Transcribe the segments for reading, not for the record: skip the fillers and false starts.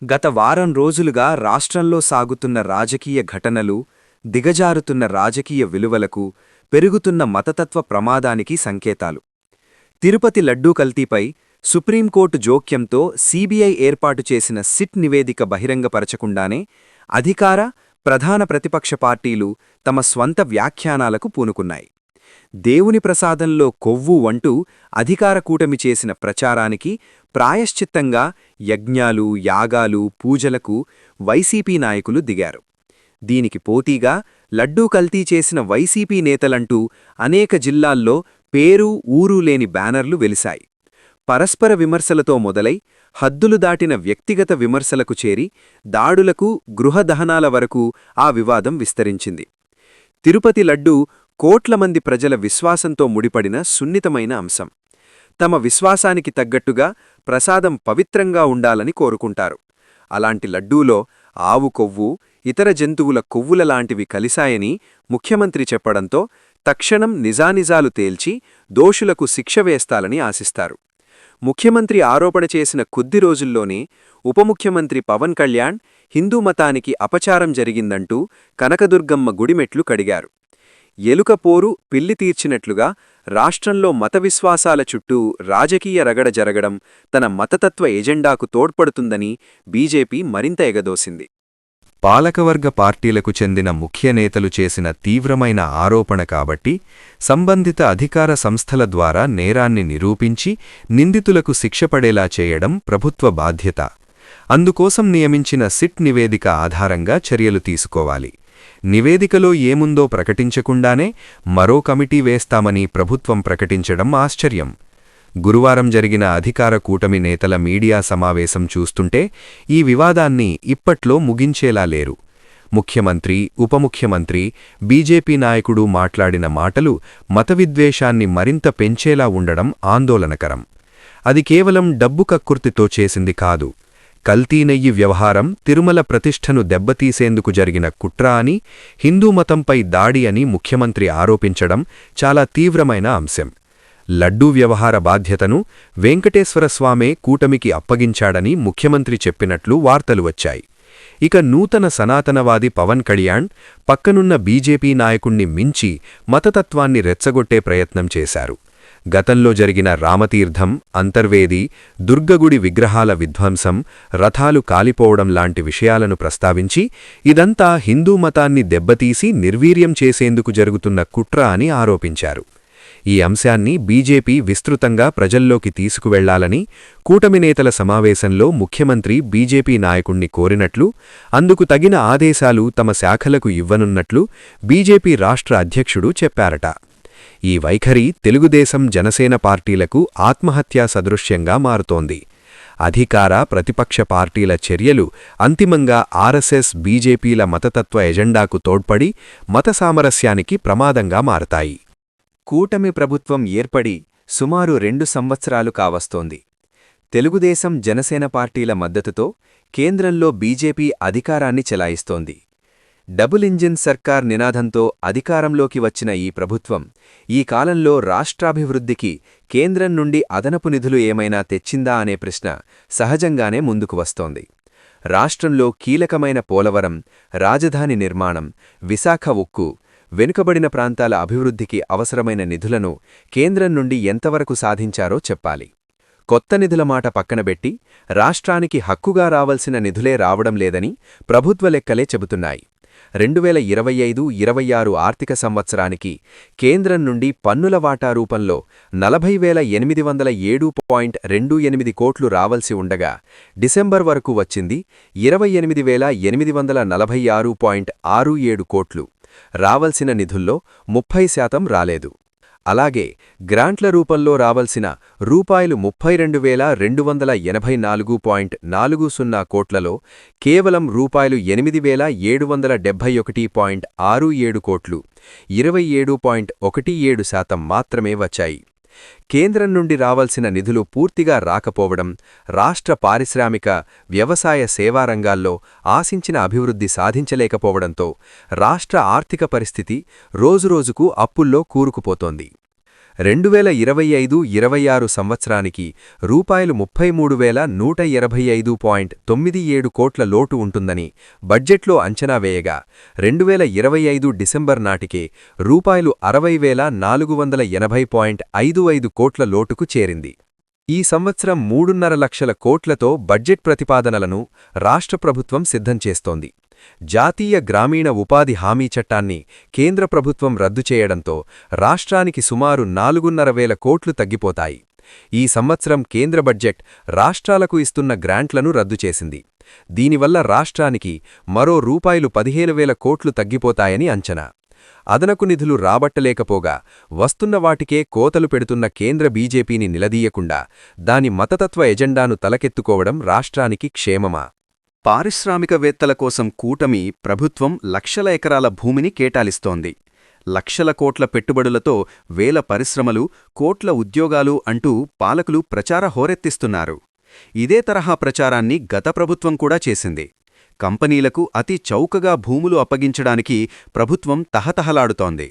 గత వారం రోజులుగా రాష్ట్రంలో సాగుతున్న రాజకీయ ఘటనలు, దిగజారుతున్న రాజకీయ విలువలకు, పెరుగుతున్న మతతత్వ ప్రమాదానికి సంకేతాలు. తిరుపతి లడ్డూ కల్తీపై సుప్రీంకోర్టు జోక్యంతో సీబీఐ ఏర్పాటు చేసిన సిట్ నివేదిక బహిరంగపరచకుండానే అధికార, ప్రధాన ప్రతిపక్ష పార్టీలు తమ స్వంత వ్యాఖ్యానాలకు పూనుకున్నాయి. దేవుని ప్రసాదంలో కొవ్వు అంటూ అధికార కూటమి చేసిన ప్రచారానికి ప్రాయశ్చిత్తంగా యజ్ఞాలు, యాగాలు, పూజలకు వైసీపీ నాయకులు దిగారు. దీనికి పోటీగా లడ్డూ కల్తీ చేసిన వైసీపీ నేతలంటూ అనేక జిల్లాల్లో పేరు, ఊరు లేని బ్యానర్లు వెలిశాయి. పరస్పర విమర్శలతో మొదలై హద్దులు దాటిన వ్యక్తిగత విమర్శలకు చేరి దాడులకు, గృహదహనాల వరకు ఆ వివాదం విస్తరించింది. తిరుపతి లడ్డూ కోట్ల మంది ప్రజల విశ్వాసంతో ముడిపడిన సున్నితమైన అంశం. తమ విశ్వాసానికి తగ్గట్టుగా ప్రసాదం పవిత్రంగా ఉండాలని కోరుకుంటారు. అలాంటి లడ్డూలో ఆవు కొవ్వు, ఇతర జంతువుల కొవ్వులలాంటివి కలిశాయని ముఖ్యమంత్రి చెప్పడంతో తక్షణం నిజానిజాలు తేల్చి దోషులకు శిక్ష వేస్తాలని ఆశిస్తారు. ముఖ్యమంత్రి ఆరోపణ చేసిన కొద్ది రోజుల్లోనే ఉప ముఖ్యమంత్రి పవన్ కళ్యాణ్ హిందూ మతానికి అపచారం జరిగిందంటూ కనకదుర్గమ్మ గుడిమెట్లు కడిగారు. ఎలుకపోరు పిల్లి తీర్చినట్లుగా రాష్ట్రంలో మత విశ్వాసాల చుట్టూ రాజకీయ రగడ జరగడం తన మతతత్వ ఎజెండాకు తోడ్పడుతుందని బీజేపీ మరింత ఎగదోసింది. పాలకవర్గ పార్టీలకు చెందిన ముఖ్య నేతలు చేసిన తీవ్రమైన ఆరోపణ కాబట్టి సంబంధిత అధికార సంస్థల ద్వారా నేరాన్ని నిరూపించి నిందితులకు శిక్షపడేలా చేయడం ప్రభుత్వ బాధ్యత. అందుకోసం నియమించిన సిట్ నివేదిక ఆధారంగా చర్యలు తీసుకోవాలి. నివేదికలో ఏముందో ప్రకటించకుండానే మరో కమిటీ వేస్తామని ప్రభుత్వం ప్రకటించడం ఆశ్చర్యం. గురువారం జరిగిన అధికార కూటమి నేతల మీడియా సమావేశం చూస్తుంటే ఈ వివాదాన్ని ఇప్పట్లో ముగించేలా లేరు. ముఖ్యమంత్రి, ఉప ముఖ్యమంత్రి, బీజేపీ నాయకుడు మాట్లాడిన మాటలు మతవిద్వేషాన్ని మరింత పెంచేలా ఉండడం ఆందోళనకరం. అది కేవలం డబ్బు కక్కుర్తితో చేసింది కాదు. కల్తీ నెయ్యి వ్యవహారం తిరుమల ప్రతిష్టను దెబ్బతీసేందుకు జరిగిన కుట్ర అని, హిందూ మతంపై దాడి అని ముఖ్యమంత్రి ఆరోపించడం చాలా తీవ్రమైన అంశం. లడ్డూ వ్యవహార బాధ్యతను వెంకటేశ్వరస్వామే కూటమికి అప్పగించాడని ముఖ్యమంత్రి చెప్పినట్లు వార్తలు వచ్చాయి. ఇక నూతన సనాతనవాది పవన్ కళ్యాణ్ పక్కనున్న బీజేపీ నాయకుణ్ణి మించి మతతత్వాన్ని రెచ్చగొట్టే ప్రయత్నం చేశారు. గతంలో జరిగిన రామతీర్థం, అంతర్వేది, దుర్గగుడి విగ్రహాల విధ్వంసం, రథాలు కాలిపోవడం లాంటి విషయాలను ప్రస్తావించి ఇదంతా హిందూ మతాన్ని దెబ్బతీసి నిర్వీర్యం చేసేందుకు జరుగుతున్న కుట్ర అని ఆరోపించారు. ఈ అంశాన్ని బీజేపీ విస్తృతంగా ప్రజల్లోకి తీసుకువెళ్లాలని కూటమి నేతల సమావేశంలో ముఖ్యమంత్రి బీజేపీ నాయకుణ్ణి కోరినట్లు, అందుకు తగిన ఆదేశాలు తమ శాఖలకు ఇవ్వనున్నట్లు బీజేపీ రాష్ట్ర అధ్యక్షుడు చెప్పారట. ఈ వైఖరి తెలుగుదేశం, జనసేన పార్టీలకు ఆత్మహత్యా సదృశ్యంగా మారుతోంది. అధికార, ప్రతిపక్ష పార్టీల చర్యలు అంతిమంగా ఆర్ఎస్ఎస్, బీజేపీల మతతత్వ ఎజెండాకు తోడ్పడి మత సామరస్యానికి ప్రమాదంగా మారతాయి. కూటమి ప్రభుత్వం ఏర్పడి సుమారు 2 సంవత్సరాలు కావస్తోంది. తెలుగుదేశం, జనసేన పార్టీల మద్దతుతో కేంద్రంలో బీజేపీ అధికారాన్ని చెలాయిస్తోంది. డబుల్ ఇంజిన్ సర్కార్ నినాదంతో అధికారంలోకి వచ్చిన ఈ ప్రభుత్వం ఈ కాలంలో రాష్ట్రాభివృద్ధికి కేంద్రం నుండి అదనపు నిధులు ఏమైనా తెచ్చిందా అనే ప్రశ్న సహజంగానే ముందుకు వస్తోంది. రాష్ట్రంలో కీలకమైన పోలవరం, రాజధాని నిర్మాణం, విశాఖ ఉక్కు, వెనుకబడిన ప్రాంతాల అభివృద్ధికి అవసరమైన నిధులను కేంద్రం నుండి ఎంతవరకు సాధించారో చెప్పాలి. కొత్త నిధుల మాట పక్కనబెట్టి రాష్ట్రానికి హక్కుగా రావలసిన నిధులే రావడం లేదని ప్రభుత్వ లెక్కలే చెబుతున్నాయి. 2025-26 ఆర్థిక సంవత్సరానికి కేంద్రం నుండి పన్నుల వాటా రూపంలో 40,807.28 కోట్లు రావలసి ఉండగా డిసెంబర్ వరకు వచ్చింది 28,846.67 కోట్లు. రావలసిన నిధుల్లో 30% రాలేదు. అలాగే గ్రాంట్ల రూపంలో రావలసిన రూపాయలు 32,284.40 కోట్లలో కేవలం రూపాయలు 8,771.67 కోట్లు, 27.17% మాత్రమే వచ్చాయి. కేంద్రం నుండి రావలసిన నిధులు పూర్తిగా రాకపోవడం, రాష్ట్ర పారిశ్రామిక, వ్యవసాయ సేవారంగాల్లో ఆశించిన అభివృద్ధి సాధించలేకపోవడంతో రాష్ట్ర ఆర్థిక పరిస్థితి రోజురోజుకు అప్పుల్లో కూరుకుపోతోంది. 2025-26 సంవత్సరానికి రూపాయలు 33,185.97 కోట్ల లోటు ఉంటుందని బడ్జెట్లో అంచనా వేయగా 2025 డిసెంబర్ నాటికే రూపాయలు 60,480.55 కోట్ల లోటుకు చేరింది. ఈ సంవత్సరం 3.5 లక్షల కోట్లతో బడ్జెట్ ప్రతిపాదనలను రాష్ట్ర ప్రభుత్వం సిద్ధం చేస్తోంది. జాతీయ గ్రామీణ ఉపాధి హామీ చట్టాన్ని కేంద్ర ప్రభుత్వం రద్దు చేయడంతో రాష్ట్రానికి సుమారు 4,500 కోట్లు తగ్గిపోతాయి. ఈ సంవత్సరం కేంద్ర బడ్జెట్ రాష్ట్రాలకు ఇస్తున్న గ్రాంట్లను రద్దు చేసింది. దీనివల్ల రాష్ట్రానికి మరో రూపాయలు 15,000 కోట్లు తగ్గిపోతాయని అంచనా. అదనపు నిధులు రాబట్టలేకపోగా వస్తున్న వాటికే కోతలు పెడుతున్న కేంద్ర బీజేపీని నిలదీయకుండా దాని మతతత్వ ఎజెండాను తలకెత్తుకోవడం రాష్ట్రానికి క్షేమమా? పారిశ్రామికవేత్తల కోసం కూటమి ప్రభుత్వం లక్షల ఎకరాల భూమిని కేటాయిస్తోంది. లక్షల కోట్ల పెట్టుబడులతో వేల పరిశ్రమలు, కోట్ల ఉద్యోగాలు అంటూ పాలకులు ప్రచార హోరెత్తిస్తున్నారు. ఇదే తరహా ప్రచారాన్ని గత ప్రభుత్వం కూడా చేసింది. కంపెనీలకు అతి చౌకగా భూములు అప్పగించడానికి ప్రభుత్వం తహతహలాడుతోంది.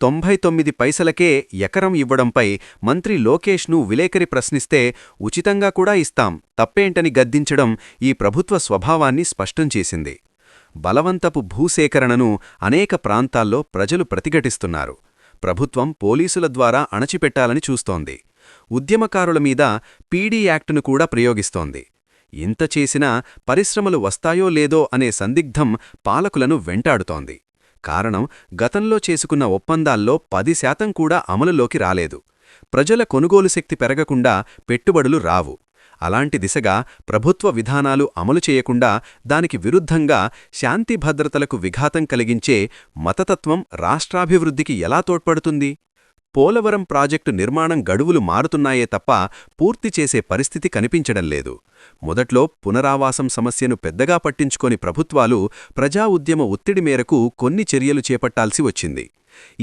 99 పైసలకే ఎకరం ఇవ్వడంపై మంత్రి లోకేష్ను విలేకరి ప్రశ్నిస్తే ఉచితంగా కూడా ఇస్తాం, తప్పేంటని గద్దించడం ఈ ప్రభుత్వ స్వభావాన్ని స్పష్టం చేసింది. బలవంతపు భూసేకరణను అనేక ప్రాంతాల్లో ప్రజలు ప్రతిఘటిస్తున్నారు. ప్రభుత్వం పోలీసుల ద్వారా అణచిపెట్టాలని చూస్తోంది. ఉద్యమకారుల మీద పీడీ యాక్టును కూడా ప్రయోగిస్తోంది. ఇంత చేసినా పరిశ్రమలు వస్తాయో లేదో అనే సందిగ్ధం పాలకులను వెంటాడుతోంది. కారణం, గతంలో చేసుకున్న ఒప్పందాల్లో 10% కూడా అమలులోకి రాలేదు. ప్రజల కొనుగోలు శక్తి పెరగకుండా పెట్టుబడులు రావు. అలాంటి దిశగా ప్రభుత్వ విధానాలు అమలు చేయకుండా దానికి విరుద్ధంగా శాంతి భద్రతలకు విఘాతం కలిగించే మతతత్వం రాష్ట్రాభివృద్ధికి ఎలా తోడ్పడుతుంది? పోలవరం ప్రాజెక్టు నిర్మాణం గడువులు మారుతున్నాయే తప్ప పూర్తి చేసే పరిస్థితి కనిపించడం లేదు. మొదట్లో పునరావాసం సమస్యను పెద్దగా పట్టించుకోని ప్రభుత్వాలు ప్రజా ఉద్యమ ఒత్తిడి మేరకు కొన్ని చర్యలు చేపట్టాల్సి వచ్చింది.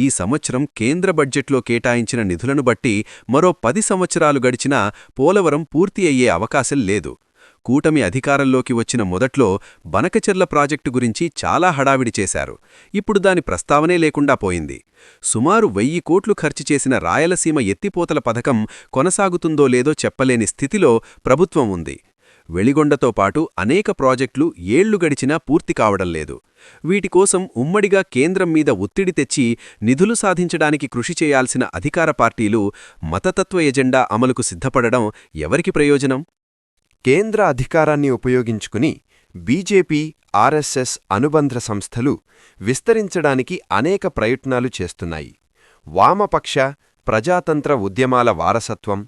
ఈ సంవత్సరం కేంద్ర బడ్జెట్లో కేటాయించిన నిధులను బట్టి మరో 10 సంవత్సరాలు గడిచినా పోలవరం పూర్తి అయ్యే అవకాశం లేదు. కూటమి అధికారంలోకి వచ్చిన మొదట్లో బనకచెర్ల ప్రాజెక్టు గురించి చాలా హడావిడి చేశారు. ఇప్పుడు దాని ప్రస్తావనే లేకుండా పోయింది. సుమారు 1000 కోట్లు ఖర్చు చేసిన రాయలసీమ ఎత్తిపోతల పథకం కొనసాగుతుందో లేదో చెప్పలేని స్థితిలో ప్రభుత్వం ఉంది. వెలిగొండతో పాటు అనేక ప్రాజెక్టులు ఏళ్లు గడిచినా పూర్తి కావడం లేదు. వీటికోసం ఉమ్మడిగా కేంద్రం మీద ఒత్తిడి తెచ్చి నిధులు సాధించడానికి కృషి చేయాల్సిన అధికార పార్టీలు మతతత్వ ఎజెండా అమలుకు సిద్ధపడడం ఎవరికి ప్రయోజనం? కేంద్ర అధికారాన్ని ఉపయోగించుకుని బీజేపీ, ఆర్ఎస్ఎస్ అనుబంధ సంస్థలు విస్తరించడానికి అనేక ప్రయత్నాలు చేస్తున్నాయి. వామపక్ష, ప్రజాతంత్ర ఉద్యమాల వారసత్వం,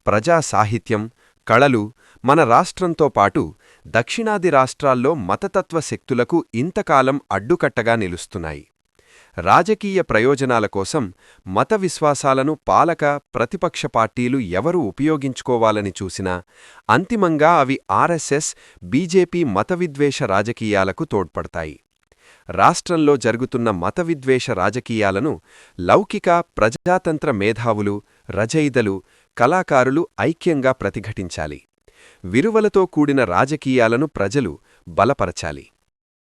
ప్రజా సాహిత్యం, కళలు మన రాష్ట్రంతో పాటు దక్షిణాది రాష్ట్రాల్లో మతతత్వ శక్తులకు ఇంతకాలం అడ్డుకట్టగా నిలుస్తున్నాయి. రాజకీయ ప్రయోజనాల కోసం మత విశ్వాసాలను పాలక, ప్రతిపక్ష పార్టీలు ఎవరు ఉపయోగించుకోవాలని చూసినా అంతిమంగా అవి ఆర్ఎస్ఎస్, బీజేపీ మతవిద్వేష రాజకీయాలకు తోడ్పడతాయి. రాష్ట్రంలో జరుగుతున్న మతవిద్వేష రాజకీయాలను లౌకిక, ప్రజాతంత్ర మేధావులు, రచయితలు, కళాకారులు ఐక్యంగా ప్రతిఘటించాలి. విలువలతో కూడిన రాజకీయాలను ప్రజలు బలపరచాలి.